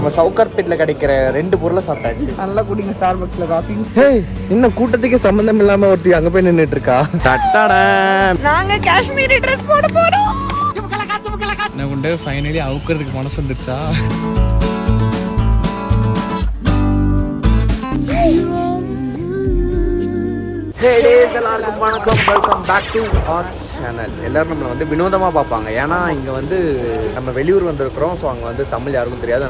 நம்ம சவுகார்பேட்ல கிடைக்கிற 2 பொருளை சாப்பிட்டாச்சு. நல்லா குடிங்க ஸ்டார்பக்ஸ்ல காபி. இன்னும் கூட்டத்துக்கு சம்பந்தம் இல்லாம ஒருத்தி அங்க போய் நின்னுட்டு இருக்கா. நாங்க காஷ்மீரி ட்ரெஸ் போட போறோம். என்ன கொண்டு ஃபைனலி அவுக்கிறதுக்கு மனசு வந்துருச்சா? எல்லாருக்கும் வணக்கம், welcome back to our channel. எல்லாரும் நம்மளை வந்து வினோதமா பார்ப்பாங்க. ஏன்னா இங்க வந்து நம்ம வெளியூர் வந்திருக்கிறோம். ஸோ அங்க வந்து தமிழ் யாருக்கும் தெரியாது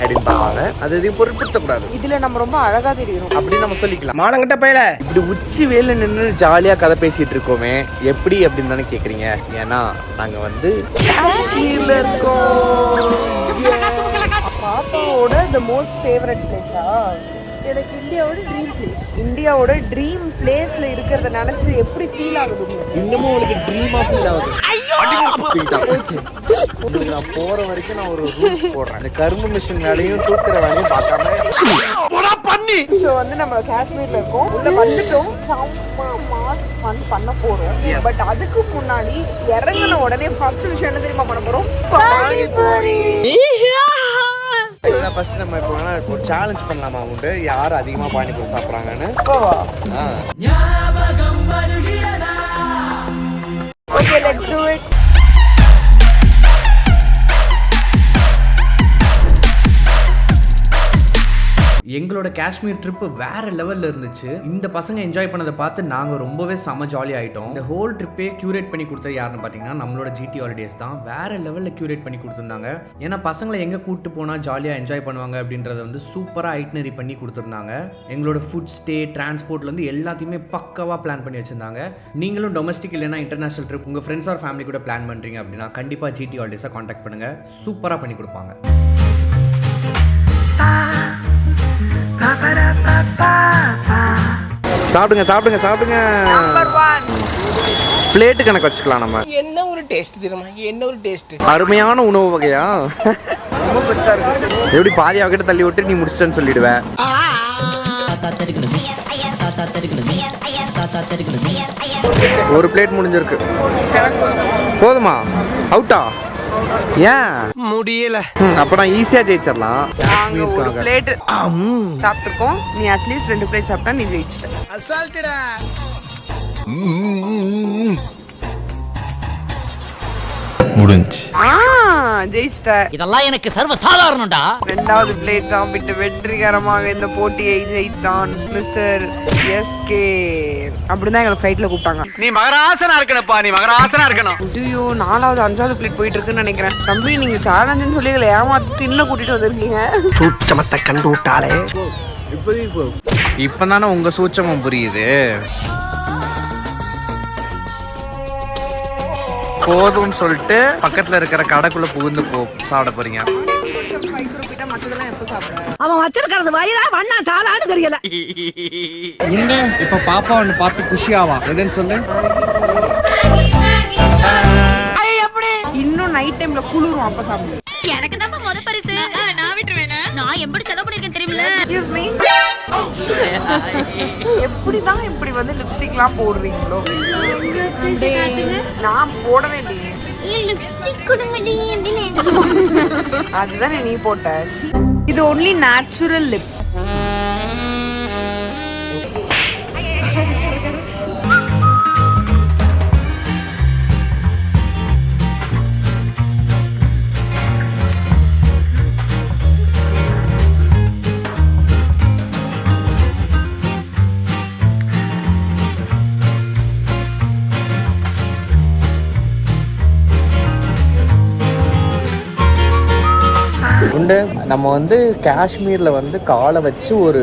அப்படின்னு பார்ப்பாங்க. அது எதையும் பொருட்படுத்தக்கூடாது. இதுல நம்ம ரொம்ப அழகா தெரியும் அப்படின்னு நம்ம சொல்லிக்கலாம். மானங்கிட்ட பையல இப்படி உச்சி வேல நின்று ஜாலியா கதை பேசிட்டு இருக்கோமே எப்படி அப்படின்னு தானே கேக்குறீங்க. ஏன்னா நாங்க வந்து காஷ்மீர்ல இருக்கோம். பாப்பாவோட தி மோஸ்ட் ஃபேவரட் பிளேஸா? எனக்கு இந்தியாவோட ட்ரீம் பிளேஸ்ல இருக்கிறத நினைச்சு எப்படி ஃபீல் ஆகுது உங்களுக்கு? இன்னமும் உங்களுக்கு ட்ரீமா ஃபீல் ஆகுது? உங்களுக்கு நான் போற வரைக்கும் நான் ஒரு ரூல்ஸ் போடுறேன். இந்த கரும்பு மிஷின் வேலையும் தூக்குற வேலையும் பார்க்காம ஸோ வந்து நம்ம காஷ்மீர்ல இருக்கோம். உள்ள வந்துட்டோம். செம்ம மாஸ் ஃபன் பண்ண போறோம். பட் அதுக்கு முன்னாடி இறங்கின உடனே ஃபர்ஸ்ட் விஷயம் என்ன தெரியுமா பண்ண போறோம்? பானிபூரி. ஃபர்ஸ்ட் நம்ம இப்போ ஒரு சேலஞ்ச் பண்ணலாமா? உண்டு யார் அதிகமா பானிபூரி சாப்பிட்றாங்கன்னு. Okay, let's do it. எங்களோட காஷ்மீர் ட்ரிப் வேற லெவல்ல இருந்துச்சு. இந்த பசங்க என்ஜாய் பண்ணதை பார்த்து நாங்க ரொம்பவே செம ஜாலி ஆயிட்டோம். இந்த ஹோல் ட்ரிப்பே கியூரேட் பண்ணி கொடுத்தது யாருன்னு பாத்தீங்கன்னா நம்மளோட ஜிடி ஹாலிடேஸ் தான். வேற லெவல்ல கியூரேட் பண்ணி கொடுத்துருந்தாங்க. ஏன்னா பசங்களை எங்க கூட்டு போனா ஜாலியா என்ஜாய் பண்ணுவாங்க அப்படின்றத வந்து சூப்பரா ஐட்னரி பண்ணி கொடுத்துருந்தாங்க. எங்களோட ஃபுட் ஸ்டே, டிரான்ஸ்போர்ட்ல இருந்து எல்லாத்தையுமே பக்காவா பிளான் பண்ணி வச்சிருந்தாங்க. நீங்களும் டொமஸ்டிக் இல்லைன்னா இன்டர்நேஷனல் ட்ரிப் உங்க ஃப்ரெண்ட்ஸ் ஆர் ஃபேமிலி கூட பிளான் பண்றீங்க அப்படின்னா கண்டிப்பா ஜிடி ஹாலிடேஸை கான்டாக்ட் பண்ணுங்க. சூப்பரா பண்ணி கொடுப்பாங்க. சாப்பிடுங்க சாப்பிடுங்க சாப்பிடுங்க. பிளேட்டு கணக்கு வச்சுக்கலாம் நம்ம. என்ன ஒரு டேஸ்ட் தெரியுமா? என்ன ஒரு டேஸ்ட். அருமையான உணவு வகையா. ரொம்ப பெருசா இருக்கு. எப்படி பாதி அவகிட்ட தள்ளி விட்டு நீ முடிச்சிட்டேன்னு சொல்லிடுவேன். ஒரு பிளேட் முடிஞ்சிருக்கு. போதுமா? அவுட்டா? ஏன் முடியல? அப்ப நான் ஈஸியா ஜெயிச்சிடலாம். நாங்க ஒரு பிளேட் சாப்பிட்டுருக்கோம். நீ அட்லீஸ்ட் 2 பிளேட் சாப்பிட்டா நீ ஜெயிச்சிட்ட. அசால்ட்டடா. முடிஞ்சு ஜெயிச்சிட்ட. இதெல்லாம் எனக்கு சர்வ சாதாரணம்டா. 2வது பிளேட் சாப்பிட்டு வெற்றிகரமாக இந்த போட்டியை ஜெயித்தான் மிஸ்டர் எஸ்கே. அப்படிதான் எங்களை ஃப்ளைட்ல கூப்பிட்டாங்க. நீ மகராசனா இருக்கணும்ப்பா, நீ மகராசனா இருக்கணும். ஐயோ, 4வது 5வது பிளேட் போயிட்டு இருக்குன்னு நினைக்கிறேன். தம்பி, நீங்க சேலஞ்சுன்னு சொல்லி எங்களை ஏமாத்தி தின்ன கூட்டிட்டு வந்திருக்கீங்க. சூச்சமத்தை கண்டு விட்டாலே. இப்பதானே உங்க சூச்சமும் புரியுது. போதும்னு சொல்லிட்டு பக்கத்துல இருக்கிற கடைக்குள்ள புகுந்து சாப்பிட போறீங்க. அவன் வச்சிருக்கிறது வயிறா வண்ணா சாலான்னு தெரியல. என்ன இப்ப பாப்பா ஒண்ணு பார்த்து குஷியாவா? எதுன்னு சொல்லு. இன்னும் நைட் டைம்ல குளிரும், அப்ப சாப்பிடுவோம். எனக்கு தான் முத பரிசு. நான் விட்டுருவேனா? நான் எப்படி செலவு பண்ணிருக்கேன் தெரியுமில? Excuse me. எப்படிதான் இப்படி வந்து லிப்ஸ்டிக்லாம் போடுறீங்களோ? நான் போடவே இல்லையே. லிப்ஸ்டிக் கொடுங்கடி அப்படினே. அதுதானே நீ போட்ட. இது ஒன்லி நேச்சுரல் லிப்ஸ். உண்டு. நம்ம வந்து காஷ்மீர்ல வந்து காலை வச்சு ஒரு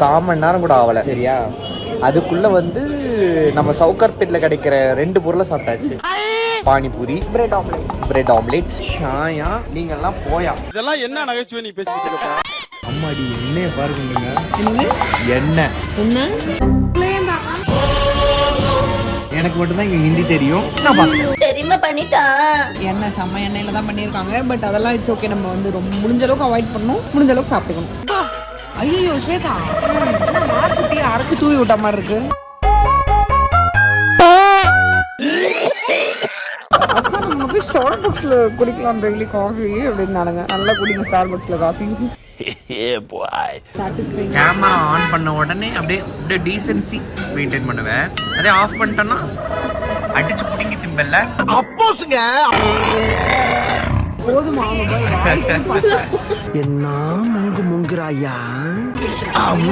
1/4 மணி நேரம் கூட ஆகல, சரியா? அதுக்குள்ள வந்து நம்ம சவுகார்பேட்ல கிடைக்கிற 2 பொருளை சாப்பிட்டாச்சு. Panipuri, bread omelette. Bread omelette. ஷாயா, நீங்க எல்லாம் போயா. இதெல்லாம் என்ன நகைச்சுவை நீ பேசிட்டு இருக்க? அம்மாடி எண்ணெய பாருங்க. எண்ணெய் எனக்கு மட்டும்தான் இங்க ஹிந்தி தெரியும். நான் பாக்கிறேன். தெரியுமா பண்ணிட்டான். எண்ணெய் செம்ம எண்ணெயில தான் பண்ணிருக்காங்க. பட் அதெல்லாம் இட்ஸ் ஓகே. நம்ம வந்து ரொம்ப முடிஞ்ச அளவுக்கு அவாய்ட் பண்ணணும், முடிஞ்ச அளவுக்கு சாப்பிட்டுக்கணும். ஐயோ ஸ்வேதா, மாசுட்டி அரைச்சு தூவி விட்ட மாதிரி இருக்கு. அதான் நம்ம போய் ஸ்டார் பாக்ஸ்ல குடிக்கலாம் டெய்லி காஃபி அப்படின்னானுங்க. நல்லா குடிங்க ஸ்டார் பாக்ஸ்ல காஃபி. கேமரா ஆன் பண்ண உடனே அப்படியே டீசென்சி மெயின்டைன் பண்ணுவேன். அதே ஆஃப் பண்ணிட்டேன்னா அடிச்சு புடிங்கி திம்பல்ல. அப்போஸ்ங்க போதுமா என்ன முங்குறாயா?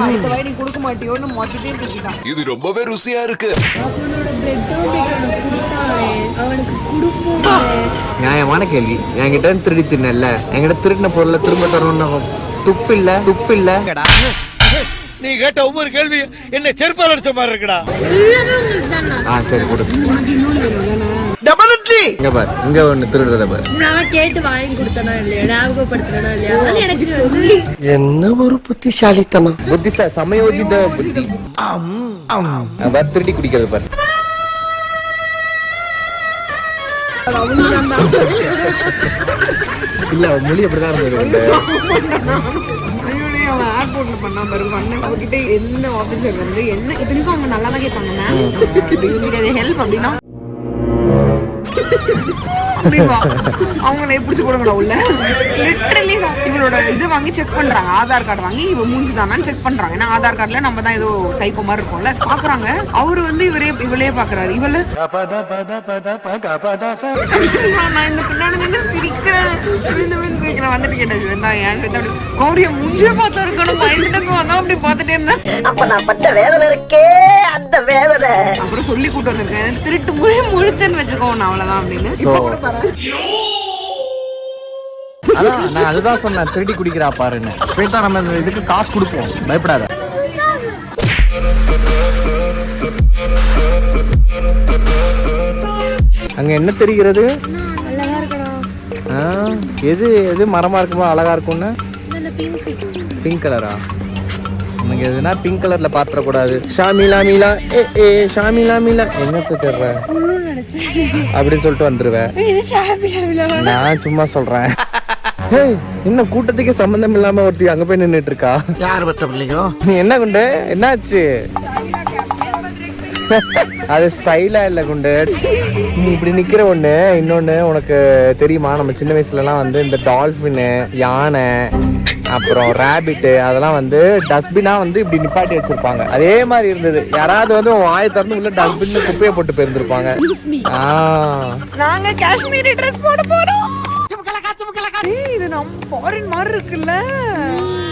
அடுத்த வாய் நீ கொடுக்க மாட்டியோன்னு மொத்தத்தையும் தூக்கிட்டான். இது ரொம்பவே ருசியா இருக்கு. நியாயமான கேள்வி. என்கிட்ட திருடி தின்னல, என்கிட்ட திருடின பொருளை திரும்ப தரணும்னு துப்பு இல்ல. நீ கேட்ட ஒவ்வொரு கேள்வி என்ன செருப்பால் அடிச்ச மாதிரி இருக்குடா. சரி கொடு. டெபினெட்லி இங்க பாரு, இங்க ஒண்ணு திருடுறத பாரு. நான் கேட்டு வாங்கி கொடுத்தனா இல்லையா, ஞாபகப்படுத்தினா இல்லையா, அதனால எனக்கு என்ன ஒரு புத்திசாலித்தனம். சமயோஜித புத்தி. பாரு திருடி குடிக்கிறது பாரு. இல்ல மொழி அப்படிதான் இருந்தது. அவன் ஏர்போர்ட்ல பண்ணா பாரு பண்ண அவகிட்ட என்ன ஆபீசர் வந்து என்ன இத்தனைக்கும் அவங்க நல்லா தான் கேட்பாங்க மேம் ஹெல்ப் அப்படின்னா அவங்களை எப்படி போடுங்கடா உள்ள. லிட்டரலி இவளோட இது வாங்கி செக் பண்றாங்க, ஆதார் கார்டு வாங்கி இவ மூஞ்சி தானான்னு செக் பண்றாங்க. ஏன்னா ஆதார் கார்டுல நம்ம தான் ஏதோ சைக்கோ மாதிரி இருக்கோம்ல பாக்குறாங்க. அவரு வந்து இவளே பாக்குறாரு. இவள நான் இந்த பின்னாடி சிரிக்கிறேன் வந்துட்டு கேட்டது கௌரிய மூஞ்சிய பார்த்தா இருக்கணும் பயந்துட்டு வந்தா அப்படி பாத்துட்டே இருந்தேன். அப்ப நான் பட்ட வேதனை இருக்கே அந்த வேதனை. அப்புறம் சொல்லி கூட்டு வந்திருக்கேன் திருட்டு முழிச்சேன்னு வச்சுக்கோங்க அவ்வளவுதான் அப்படின்னு. அதான் நான் அதுதான் சொன்னேன், திருடி குடிக்கிறா பாருன்னு. ஸ்வேதா நம்ம இதுக்கு காசு கொடுப்போம், பயப்படாத. அங்க என்ன தெரிகிறது? எது மரமா இருக்குமோ அழகா இருக்கும்னு. பிங்க் கலரா? உனக்கு எதுனா பிங்க் கலர்ல பாத்திர கூடாது. ஷாமிலா மீலா ஷாமிலா மீலா என்னத்த தெரியற அப்படின்னு சொல்லிட்டு வந்துருவேன். நான் சும்மா சொல்றேன். இன்னும் கூட்டத்துக்கே சம்பந்தம் இல்லாம ஒருத்தி அங்க போய் நின்னுட்டு இருக்கா. யார் பத்த பிள்ளையோ? நீ என்ன குண்டு, என்னாச்சு? அது ஸ்டைலா இல்ல குண்டு. நீ இப்படி நிக்கிற ஒண்ணு. இன்னொன்னு உனக்கு தெரியுமா, நம்ம சின்ன வயசுல எல்லாம் வந்து இந்த டால்பின், யானை, அப்புறம் ரேபிட் அதெல்லாம் வந்து டஸ்ட்பினா வந்து இப்படி நிப்பாட்டி வச்சிருப்பாங்க. அதே மாதிரி இருந்தது. யாராவது வந்து வாயை திறந்து உள்ள டஸ்ட்பின் குப்பையை போட்டு போயிருந்திருப்பாங்க. நாங்க காஷ்மீரி ட்ரெஸ் போட போறோம். இது நம்ம ஃபாரின் மாதிரி இருக்குல்ல.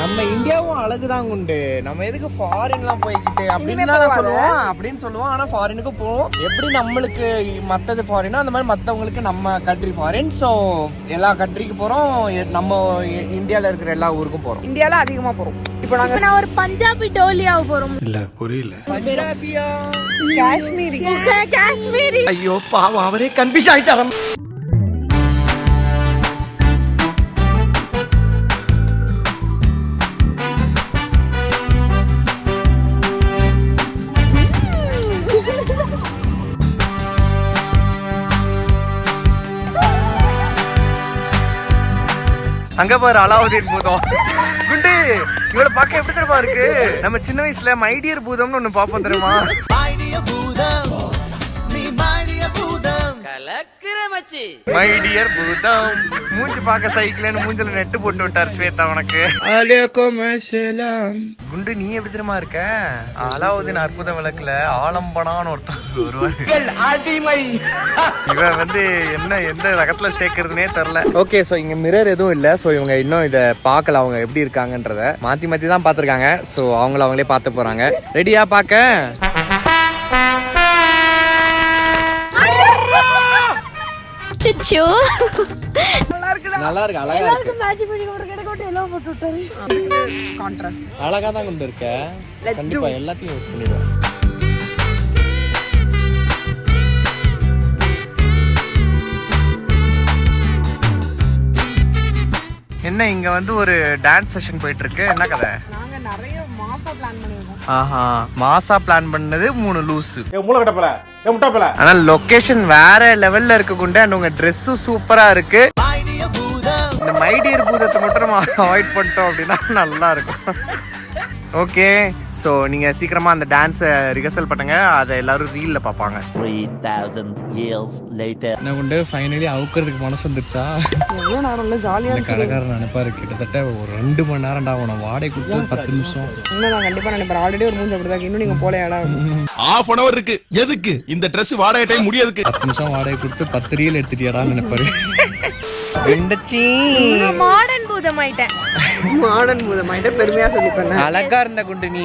நம்ம இந்தியாவும் அழகுதான் குண்டு. நம்ம எதுக்கு ஃபாரின்லாம் போய்கிட்டு அப்படின்னு சொல்லுவோம். ஆனா ஃபாரினுக்கு போவோம். எப்படி நம்மளுக்கு மத்தது ஃபாரினோ அந்த மாதிரி மத்தவங்களுக்கு நம்ம கண்ட்ரி ஃபாரின். ஸோ எல்லா கண்ட்ரிக்கு போறோம். நம்ம இந்தியால இருக்கிற எல்லா ஊருக்கும் போறோம். இந்தியால அதிகமா போறோம். இப்போ நான் ஒரு பஞ்சாபி டோலியாவு போறோம். இல்ல புரியல. காஷ்மீரி. ஐயோ பாவம், அவரே கன்ஃபியூஸ் ஆயிட்டாராம். அங்க பாரு அலாவுதீன் பூதம். குண்டு இவளை பார்க்க எப்படி தெரியுமா இருக்கு? நம்ம சின்ன வயசுல மைடியர் பூதம்னு ஒண்ணு பாப்போம் தெரியுமா? மைடியர் பூதம் மூஞ்சி பார்க்க சைக்கிள்னு மூஞ்சில நெட்டு போட்டு விட்டார் ஸ்வேதா உனக்கு. குண்டு நீ எப்படி தெரியுமா இருக்க? அலாவுதீன் அற்புத விளக்குல ஆலம்பனான்னு ஒருத்தர் வருவாரு. இவன் வந்து என்ன எந்த ரகத்துல சேர்க்கறதுனே தெரியல. ஓகே, சோ இங்க மிரர் எதுவும் இல்ல. சோ இவங்க இன்னும் இத பாக்கல, அவங்க எப்படி இருக்காங்கன்றத மாத்தி தான் பாத்துருக்காங்க. சோ அவங்களே பார்த்து போறாங்க. ரெடியா பாக்க? சிச்சு நல்லா இருக்கு, அழகா இருக்கு. அழகா தான் கொண்டு இருக்க. கண்டிப்பா எல்லாத்தையும் யூஸ் பண்ணிடுவேன். என்ன இங்க வந்து ஒரு டான்ஸ் செஷன் போயிட்டு இருக்கு. என்ன கதை? நாங்க நிறைய மாசா பிளான் பண்ணிருக்கோம். ஆஹா, மாசா பிளான் பண்ணது 3 லூசு. மூலகட்டப்பல முட்டாப்பல. ஆனா லொகேஷன் வேற லெவல்ல இருக்கு குண்டு. அண்ட் உங்க ட்ரெஸ்ஸும் சூப்பரா இருக்கு. இந்த மைடியர் பூதத்தை மட்டும் நம்ம அவாய்ட் பண்ணிட்டோம் அப்படின்னா நல்லா இருக்கும். ஓகே, ஸோ நீங்கள் சீக்கிரமாக அந்த டான்ஸை ரிஹர்சல் பண்ணுங்க, அதை எல்லாரும் ரீலில் பார்ப்பாங்க. 3000 years later. என்ன கொண்டு ஃபைனலி அவுக்கிறதுக்கு மனசு வந்துருச்சா? எவ்வளோ நேரம் இல்லை ஜாலியாக கடைக்காரன் நினைப்பாரு கிட்டத்தட்ட ஒரு 2 மணி நேரம்டா உன வாடகை கொடுத்து 10 நிமிஷம். இன்னும் நான் கண்டிப்பாக நினைப்பேன். ஆல்ரெடி ஒரு மூஞ்சி அப்படிதான், இன்னும் நீங்கள் போலையாடா. half an hour இருக்கு. எதுக்கு இந்த Dress வாடகை டைம் முடியதுக்கு? 10 நிமிஷம் வாடகை கொடுத்து 10 ரீல் எடுத்துட்டியாடான்னு நினைப்பாரு. மாடர்ன் பூதமாயிட்டேன். மாடர்ன் பூதமாயிட்ட பெருமையாக சொல்லிப்பேன். அழகா இருந்த குண்டு நீ,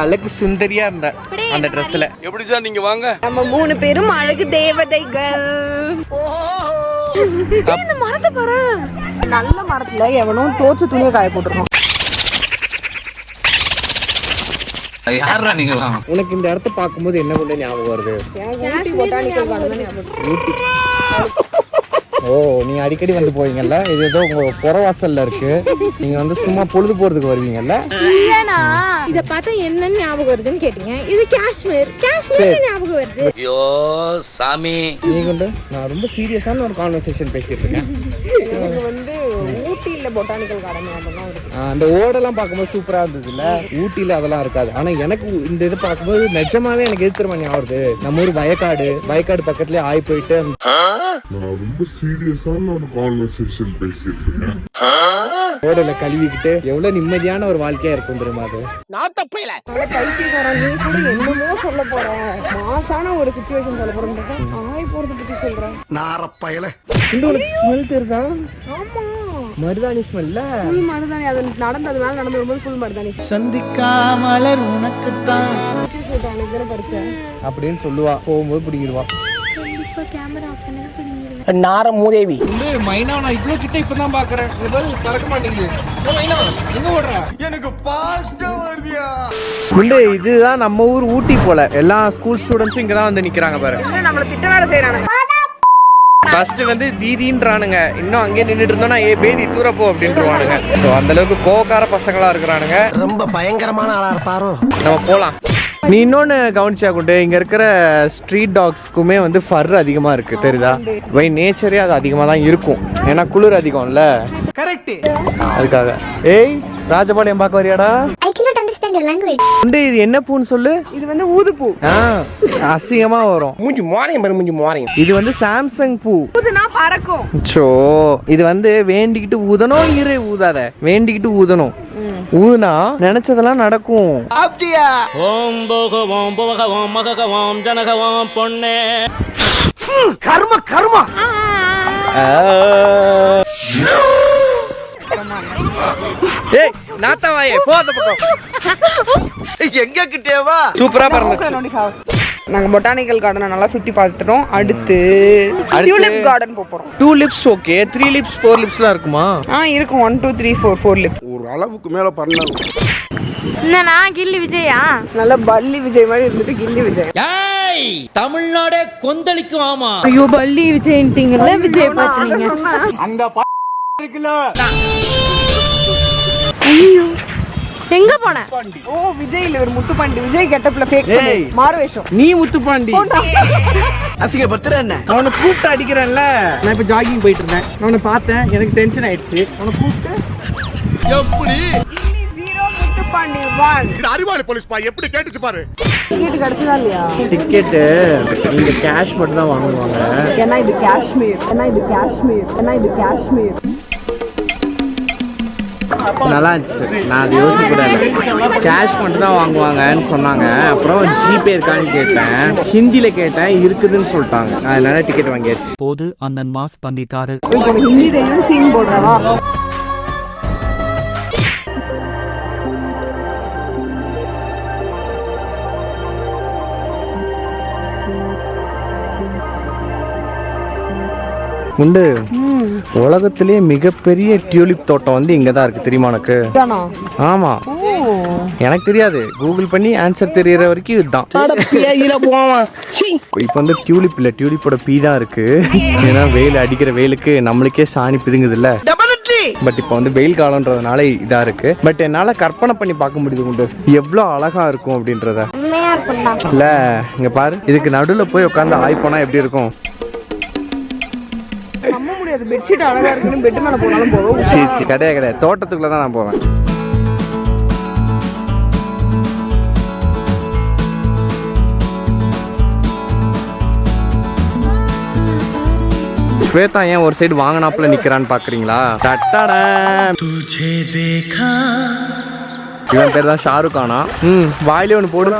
அழகு சுந்தரியா இருந்த அந்த ட்ரெஸ்ல. எப்படி சார் நீங்க வாங்க. நம்ம 3 பேரும் அழகு தேவதைகள். இந்த மரத்தை பாரு, நல்ல மரத்துல எவனும் தோச்சு துணியை காய போட்டுருக்கோம். யாரா நீங்களா? உனக்கு இந்த இடத்த பார்க்கும்போது என்ன கொண்டு ஞாபகம் வருது? எனக்கு ஊட்டி பொட்டானிக்கல் கார்டன் ஞாபகம். ஊட்டி. ஓ, நீங்க அடிக்கடி வந்து போவீங்கல்ல, இது ஏதோ உங்க புறவாசல்ல இருக்கு, நீங்க வந்து சும்மா பொழுது போறதுக்கு வருவீங்கல்ல. இல்லனா இத பார்த்தா என்னன்னு ஞாபகம் வருதுன்னு கேட்டீங்க. இது காஷ்மீர் ஞாபகம் வருது. ஐயோ சாமி, நீ கொண்டு நான் ரொம்ப சீரியஸான ஒரு கான்வர்சேஷன் பேசிட்டு இருக்கேன். எனக்கு வந்து ஊட்டியில் பொட்டானிக்கல் கார்டன் ஞாபகம் வருது. அந்த ஓடெல்லாம் பார்க்கும்போது சூப்பரா இருந்ததுல்ல, ஊட்டியில அதெல்லாம் இருக்காது. ஆனா எனக்கு இந்த இது பார்க்கும்போது நிஜமாவே எனக்கு எது தெரியுமா ஞாபகம் வருது? நம்ம ஊர் வயக்காடு பக்கத்துலயே ஆகி போயிட்டு ரொம்ப சீரியஸான ஒரு கான்வர்சேஷன் பேசிட்டு இருக்கேன். ஓடல கழுவிக்கிட்டு எவ்வளவு நிம்மதியான ஒரு வாழ்க்கையா இருக்கும் தெரியுமா அது? பைத்தியக்காரன், நீ கூட என்னமோ சொல்ல போறேன், மாசான ஒரு சிச்சுவேஷன் சொல்ல போறேன். ஆய் போறத பத்தி சொல்றேன். நாரப்பயல ஸ்மெல் தெரியுதா? ஆமா, மருதாணி ஸ்மெல்ல. ஃபுல் மருதாணி. அது நடந்தது மேல நடந்து வரும்போது ஃபுல் மருதாணி. சந்திக்காமலர் உனக்குத்தான் தானே படிச்சேன் அப்படின்னு சொல்லுவா, போகும்போது பிடிக்கிடுவா. கேமரா ஆஃப் பண்ணி பிடிங்க. நார மூதேவி. மைனா நான் இவ்வளவு கிட்ட இப்பதான் பாக்குறேன், பறக்க மாட்டேங்குது. எங்க ஓடுற? எனக்கு பாஸ்டா வருதியா? இதுதான் நம்ம ஊர் ஊட்டி போல. எல்லா ஸ்கூல் ஸ்டூடெண்ட்ஸும் இங்கதான் வந்து நிக்கிறாங்க பாரு. நம்மள திட்ட வேலை செய்யறானுங்க. ஃபர்ஸ்ட் வந்து தீதின்றானுங்க, இன்னும் அங்கே நின்றுட்டு இருந்தோம்னா ஏ பேதி தூரப்போ அப்படின்ட்டுருவானுங்க. ஸோ அந்த அளவுக்கு கோவக்கார பசங்களா இருக்கிறானுங்க. ரொம்ப பயங்கரமான ஆளா இருப்பாரோ. நம்ம போலாம். நீ இன்னொன்னு கவனிச்சா கொண்டு, இங்க இருக்கிற ஸ்ட்ரீட் டாக்ஸ்க்குமே வந்து ஃபர் அதிகமா இருக்கு தெரியுதா? பை நேச்சரே அது அதிகமா தான் இருக்கும், ஏன்னா குளிர் அதிகம்ல. கரெக்ட். அதுக்காக ஏய் ராஜபாளையம் பார்க்க வரியாடா? இது என்ன பூன்னு சொல்லு. இது வந்து ஊதுப்பூ. அசிங்கமா வரும். மூஞ்சி மோரையும் பாரு, மூஞ்சி மோரையும். இது வந்து சாம்சங் பூ. ஊதுனா பறக்கும். சோ இது வந்து வேண்டிக்கிட்டு ஊதணும். ஊதாத, வேண்டிக்கிட்டு ஊதணும். ஊதுனா நினைச்சதெல்லாம் நடக்கும். அப்படியா? ஓம் போகவோம் போகவோம் மககவோம் ஜனகவோம் பொண்ணே. கர்ம ஏய் நாத்தவாயே, போ அந்த பக்கம். எங்க கிட்டேவா? சூப்பரா பறந்துச்சு. நாங்க பொட்டானிக்கல் கார்டனை நல்லா சுத்தி பார்த்துட்டோம். அடுத்து டியூலிப் கார்டன் போறோம். 2 lips ஓகே, 3 lips 4 lipsலாம் இருக்குமா? இருக்கும். 1 2 3 4 4 lips. ஒரு அளவுக்கு மேல பண்ணலாம். என்னண்ணா கில்லி விஜயா? நல்ல பல்லி விஜய் மாதிரி இருந்துட்டு கில்லி விஜய். ஏய் தமிழ்நாடே கொந்தளிக்கும். ஆமா, ஐயோ பல்லி விஜய்ன்ட்டீங்கல்ல, விஜய் பாத்துறீங்க. அந்த இருக்குல்ல. ஐயோ எங்க போன? ஓ விஜய் இல்ல, ஒரு முத்துப்பாண்டி. விஜய் கெட்டப்ல ஃபேக் பண்ணி மாறு வேஷம். நீ முத்துப்பாண்டி அசிங்கப்படுத்துற என்ன? அவனை கூப்பிட்டு அடிக்கிறேன்ல. நான் இப்ப ஜாகிங் போயிட்டு இருந்தேன், அவனை பார்த்தேன், எனக்கு டென்ஷன் ஆயிடுச்சு. அவனை கூப்பிட்டு எப்படி? 0 முத்துப்பாண்டி 1. இது அறிவாளி போலீஸ் பா, எப்படி கேட்டுச்சு பாரு. டிக்கெட் கிடைச்சதா இல்லையா? டிக்கெட்டு இந்த கேஷ் மட்டும் தான் வாங்குவாங்க. ஏன்னா இது காஷ்மீர். நல்லா இருந்துச்சு. நான் அது யோசிக்கூடாது. கேஷ் மட்டும் தான் வாங்குவாங்கன்னு சொன்னாங்க. அப்புறம் ஜிபே இருக்கான்னு கேட்டேன், ஹிந்தியில கேட்டேன், இருக்குதுன்னு சொல்லிட்டாங்க. அதனால டிக்கெட் வாங்கியாச்சு. போது அண்ணன் மாஸ் பண்ணிட்டாரு. இப்போ ஹிந்தி தெரியும், சீன் போடுறவா? உண்டு. உலகத்திலேயே மிகப்பெரிய டியூலிப் தோட்டம் வந்து இங்கதான் இருக்கு, தெரியுமா உனக்கு? ஆமா, எனக்கு தெரியாது. கூகுள் பண்ணி ஆன்சர் தெரியற வரைக்கும் இதுதான். இப்ப வந்து டியூலிப் இல்ல, டியூலிப்போட பீ தான் இருக்கு. ஏன்னா வெயில் அடிக்கிற வெயிலுக்கு நம்மளுக்கே சாணி பிதுங்குது இல்ல. பட் இப்ப வந்து வெயில் காலம்ன்றதுனால இதா இருக்கு. பட் என்னால கற்பனை பண்ணி பார்க்க முடியுது உண்டு, எவ்வளவு அழகா இருக்கும் அப்படின்றத. இல்ல இங்க பாரு, இதுக்கு நடுவுல போய் உட்காந்து ஆய் போனா எப்படி இருக்கும்? நம்ப முடியாது. பெட்ஷீட் அழகா இருக்குன்னு பெட் மேல போனாலும் போதும். கிடையாது, தோட்டத்துக்குள்ள தான் நான் போவேன். ஸ்வேதா ஏன் ஒரு சைடு வாங்கினாப்புல நிக்கிறான்னு பாக்குறீங்களா? தட்டாடா இவன் பேர் தான் ஷாருக் கானா. வாயிலே ஒன்று போடு.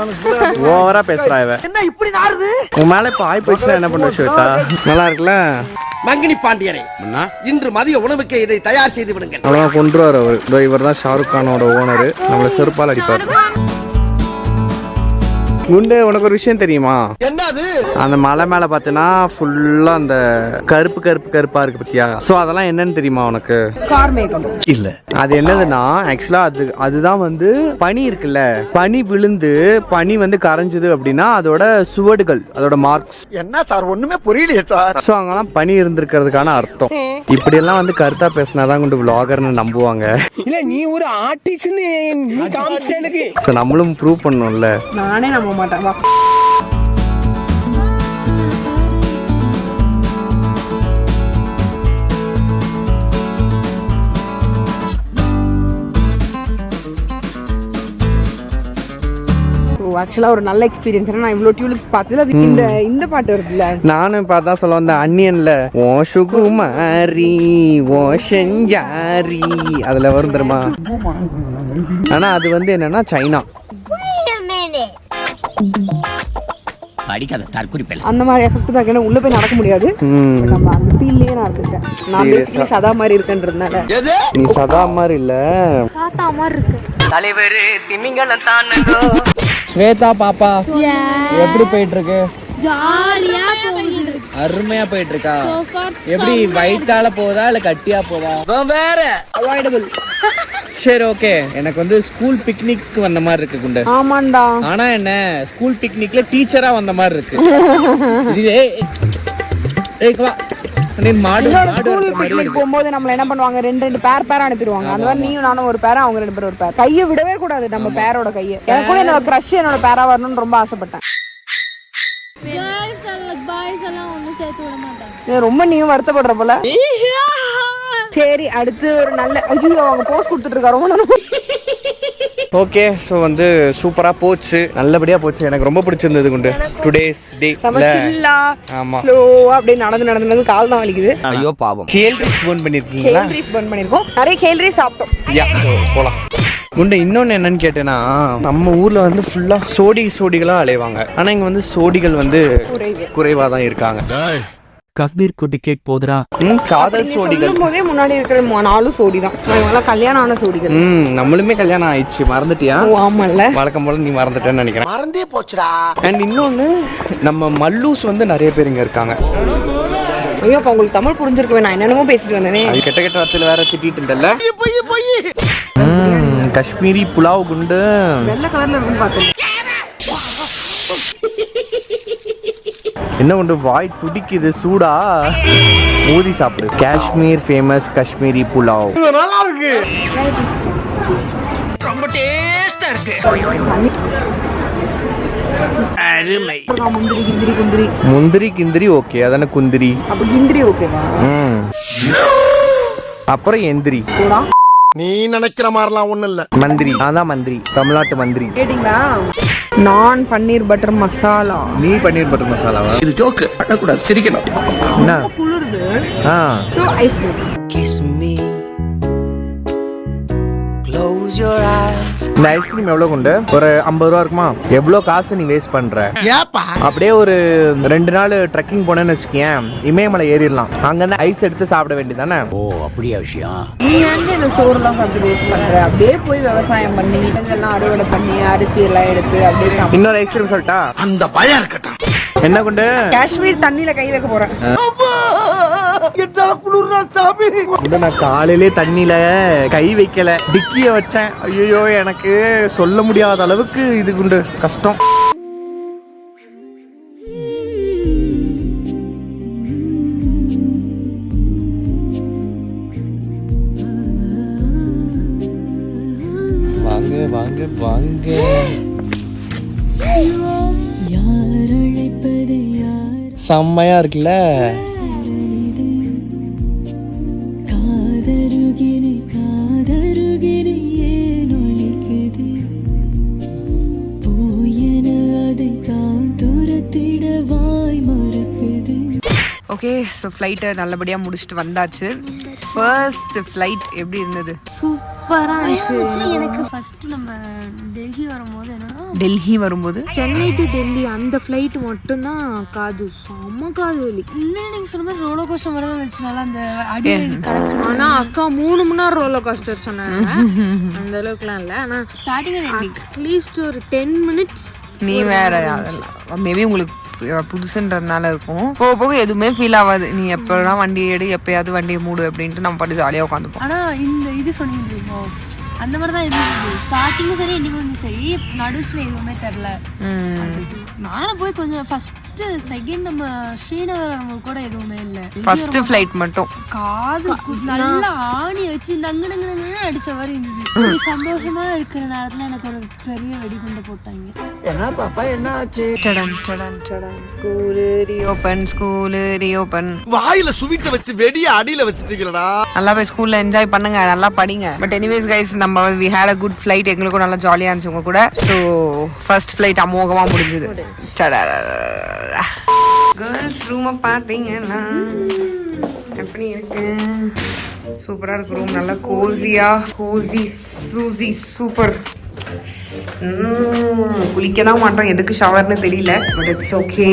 ஓவரா பேசுறா இவன். என்ன இப்படி நாருது? உன் மேல இப்ப ஆய் போயிடுச்சுன்னா என்ன பண்ணுவ ஸ்வேதா? நல்லா இருக்குல்ல? மங்கினி பாண்டியரே, இன்று மதிய உணவுக்கு இதை தயார் செய்து விடுங்கள். அவ்வளோ கொண்டுருவார் அவர். இவர் தான் ஷாருக் கானோட ஓனரு. நம்மளை செருப்பால் அடிப்பார். குண்டு, உனக்கு ஒரு விஷயம் தெரியுமா? என்னது? அந்த மலை மேல பாத்தீங்கன்னா ஃபுல்லா அந்த கருப்பு கருப்பு கருப்பா இருக்கு பத்தியா? சோ அதெல்லாம் என்னன்னு தெரியுமா உனக்கு? கார்மேகம் இல்ல. அது என்னதுன்னா ஆக்சுவலா அதுதான் வந்து பனி இருக்குல்ல, பனி விழுந்து பனி வந்து கரைஞ்சது அப்படின்னா அதோட சுவடுகள், அதோட மார்க்ஸ். என்ன சார் ஒண்ணுமே புரியலையே சார். சோ அங்கெல்லாம் பனி இருந்திருக்கிறதுக்கான அர்த்தம். இப்படி எல்லாம் வந்து கருத்தா பேசினாதான் கொண்டு விளாகர்னு நம்புவாங்க. இல்ல நீ ஒரு ஆர்டிஸ்ட்னு காமிச்சிட்டேனுக்கு. சோ நம்மளும் ப்ரூவ் பண்ணணும்ல. நானே நம்ப மாட்டேன். வா. ஆக்சுவலா ஒரு நல்ல எக்ஸ்பீரியன்ஸ். நான் இவ்வளவு டியூலிப்ஸ் பார்த்ததுல அது இந்த பாட்டு இருக்குல்ல, நானும் பார்த்தா சொல்ல வந்த அன்னியன்ல ஓ சுகுமாரி ஓ செஞ்சாரி அதுல வரும் தெரியுமா? ஆனா அது வந்து என்னன்னா சைனா. படிக்காத தற்குறிப்பேன். அந்த மாதிரி எஃபெக்ட் தான் இருக்கு. உள்ள போய் நடக்க முடியாது. நம்ம அந்த ஃபீல்லயே நான் இருக்கேன். நான் பேசிக்கலி சதா மாதிரி இருக்கேன்றதுனால. நீ சதா மாதிரி இல்ல, தாத்தா மாதிரி இருக்கு. தலைவர் திமிங்கலம் தானங்கோ. ஸ்வேதா பாப்பா எப்படி போயிட்டு இருக்கு? ஜாலியா போகுது. அருமையா போயிட்டு இருக்கா? எப்படி வயிற்றால போதா இல்ல கட்டியா போதா? வேற அவாய்டபிள். சரி ஓகே. எனக்கு வந்து ஸ்கூல் பிக்னிக் வந்த மாதிரி இருக்கு குண்டு. ஆமாண்டா. ஆனா என்ன ஸ்கூல் பிக்னிக்ல டீச்சரா வந்த மாதிரி இருக்கு. போகும்போது நம்மள என்ன பண்ணுவாங்க, ரெண்டு பேர் அனுப்பிடுவாங்க. அந்த மாதிரி நீயும் நானும் ஒரு பேர், அவங்க 2 பேரும் ஒரு பேர். கையை விடவே கூடாது நம்ம பேரோட கையை. எனக்கு கூட என்னோட கிரஷ் என்னோட பேரா வரணும்னு ரொம்ப ஆசைப்பட்டேன். பாய்ஸ் எல்லாம் ஒண்ணு சேர்த்து விட மாட்டாங்க. ரொம்ப நீயும் வருத்தப்படுற போல. சரி அடுத்து ஒரு நல்ல ஐயோ அவங்க போஸ்ட் கொடுத்துட்டு இருக்காரு ரொம்ப நேரம். ஓகே ஸோ வந்து சூப்பரா போச்சு, நல்லபடியா போச்சு. எனக்கு ரொம்ப பிடிச்சிருந்தது குண்டு டுடேஸ் டே. ஆமா ஸ்லோவா அப்படியே நடந்து கால் தான் வலிக்குது. ஐயோ பாவம். கேல்ரிஸ் பர்ன் பண்ணிருக்கீங்களா? கேல்ரிஸ் பர்ன் பண்ணிருக்கோம். நிறைய கேல்ரிஸ் சாப்பிட்டோம். யா போலாம் குண்டு. இன்னொன்னு என்னன்னு கேட்டேன்னா நம்ம ஊர்ல வந்து ஃபுல்லா சோடிகளா அலைவாங்க. ஆனா இங்க வந்து சோடிகள் வந்து குறைவா தான் இருக்காங்க. காஷ்மீர் குட்டி கேக் போதுரா. காதல் சோடிகள் போதே முன்னாடி இருக்கிற 4 சோடி தான். இவங்க கல்யாணம் ஆன சோடிகள். நம்மளுமே கல்யாணம் ஆயிடுச்சு, மறந்துட்டியா? ஆமால்ல, வழக்கம் போல நீ மறந்துட்டேன்னு நினைக்கிறேன். மறந்தே போச்சுடா. அண்ட் இன்னொன்னு நம்ம மல்லூஸ் வந்து நிறைய பேர் இங்க இருக்காங்க. ஐயோ அப்ப உங்களுக்கு தமிழ் புரிஞ்சிருக்கவே, நான் என்னென்னமோ பேசிட்டு வந்தேனே. அது கெட்ட வார்த்தையில வேற திட்டிட்டு இருந்தல்ல. காஷ்மீரி புலாவ் குண்டு வெள்ளை கலர்ல இருக்குன்னு பார்த்தேன். என்ன கொண்டு வாய் துடிக்குது, சூடா ஊதி சாப்பிடு. காஷ்மீர் ஃபேமஸ் காஷ்மீரி புலாவ். நல்லா இருக்கு, ரொம்ப டேஸ்டா இருக்கு. அருமை. முந்திரி கிந்திரி ஓகே, அதான குந்திரி. அப்ப கிந்திரி ஓகேவா? அப்புறம் எந்திரி. நீ நினைக்கிற மாதிரிலாம் ஒண்ணும் இல்ல. மந்திரி. அதான் மந்திரி, தமிழ்நாட்டு மந்திரி. கேட்டிங்களா? நான் பன்னீர் பட்டர் மசாலா. நீ பன்னீர் பட்டர் மசாலாவா? இது ஜோக்கு, அடக்கூடாது, சிரிக்கணும். என்ன குளிருது. So ice cream. Kiss me. Close your eyes. இந்த ஐஸ்கிரீம் எவ்வளவு கொண்டு? ஒரு 50 ரூபா இருக்குமா? எவ்வளவு காசு நீ வேஸ்ட் பண்ற? ஏப்பா அப்படியே ஒரு 2 நாள் ட்ரெக்கிங் போனேன்னு வச்சுக்கேன், இமயமலை ஏறிடலாம். அங்க இருந்து ஐஸ் எடுத்து சாப்பிட வேண்டியதானே? ஓ அப்படியா விஷயம். நீ வந்து இந்த சோறுலாம் சாப்பிட்டு வேஸ்ட் பண்ற. அப்படியே போய் விவசாயம் பண்ணி இதெல்லாம் அறுவடை பண்ணி அரிசி எல்லாம் எடுத்து அப்படியே சாப்பிடு. இன்னொரு ஐஸ்கிரீம் சொல்லிட்டா? அந்த பயம் இருக்கட்டும். என்ன கொண்டு? காஷ்மீர் தண்ணியில கை வைக்க போறேன். நான் காலையிலே தண்ணியில கை வைக்கல, டிக்கிய வச்சேன். ஐயோ எனக்கு சொல்ல முடியாத அளவுக்கு இது குண்டு கஷ்டம். வாங்க வாங்க வாங்க. செம்மையா இருக்குல்ல? ஓகே ஸோ ஃப்ளைட்டை நல்லபடியாக முடிச்சுட்டு வந்தாச்சு. ஃபர்ஸ்ட் ஃப்ளைட் எப்படி இருந்தது? சூப்பரா இருந்துச்சு. எனக்கு ஃபர்ஸ்ட் நம்ம டெல்லி வரும்போது சென்னை டு டெல்லி அந்த ஃப்ளைட் மட்டும் தான் காது செம்ம காது வலி. நீங்க சொன்ன மாதிரி ரோலர் கோஸ்டர் மாதிரி தான் இருந்துச்சு. நல்லா அந்த அடி ஆனா அக்கா 3 மணி நேரம் ரோலர் கோஸ்டர் சொன்னாங்க. அந்த அளவுக்குலாம் இல்ல. ஆனா ஸ்டார்டிங் அட்லீஸ்ட் ஒரு 10 மினிட்ஸ். நீ வேற அதெல்லாம் மேபி உங்களுக்கு புதுசுன்றதுனால இருக்கும். போக போக எதுவுமே ஃபீல் ஆகாது. நீ எப்போலாம் வண்டி எடு, எப்பயாவது வண்டியை மூடு அப்படின்ட்டு நம்ம பாட்டு ஜாலியாக உட்காந்துப்போம். ஆனா இந்த இது சொன்னீங்க தெரியுமா, அந்த மாதிரி தான் இருந்தது. ஸ்டார்டிங்கும் சரி எண்டிங்கும் சரி, நடுஸ்ல எதுவுமே தெரில. நானும் போய் கொஞ்சம் ஃபர்ஸ்ட் செகண்ட் நம்ம ஸ்ரீநகர் வரும்போது கூட எதுவுமே இல்லை. ஃபர்ஸ்ட் ஃப்ளைட் மட்டும் காது நல்லா ஆணி வச்சு நங்கு நங்கு நங்கு அடிச்ச மாதிரி இருந்தது. சந்தோஷமா இருக்கிற நேரத்துல எனக்கு ஒரு பெரிய வெடிகுண்டை போட்டாங்க. என்ன பாப்பா என்ன ஆச்சு? School reopen. வாயில சுவிட்ட வச்சு வெடிய அடியில வச்சுட்டீங்களா? நல்லா போய் ஸ்கூல்ல என்ஜாய் பண்ணுங்க, நல்லா படிங்க. பட் எனிவேஸ் கைஸ், நம்ம we had a good flight. எங்களுக்கும் நல்லா ஜாலியா இருந்துச்சு உங்க கூட. ஸோ ஃபர்ஸ்ட் ஃப்ளைட் அமோகமா முடிஞ்சது. கேர்ள்ஸ் ரூமை பார்த்தீங்கன்னா எப்படி இருக்கு? சூப்பரா இருக்கு ரூம். நல்லா கோசி சூசி சூப்பர். குளிக்க தான் மாட்டோம், எதுக்கு ஷவர்னு தெரியல. But it's okay.